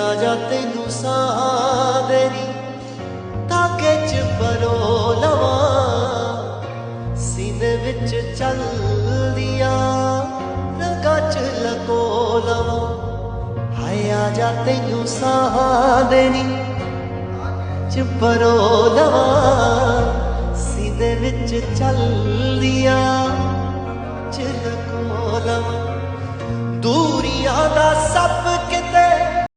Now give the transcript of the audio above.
आजा तेनू साह देनी धागे च परो लवा सीने विच चल दिया रंगा च लको लवा हाय आजा तेनू साह देनी च परो लवा सीने विच चल दिया च लको लवा दूरिया दा सप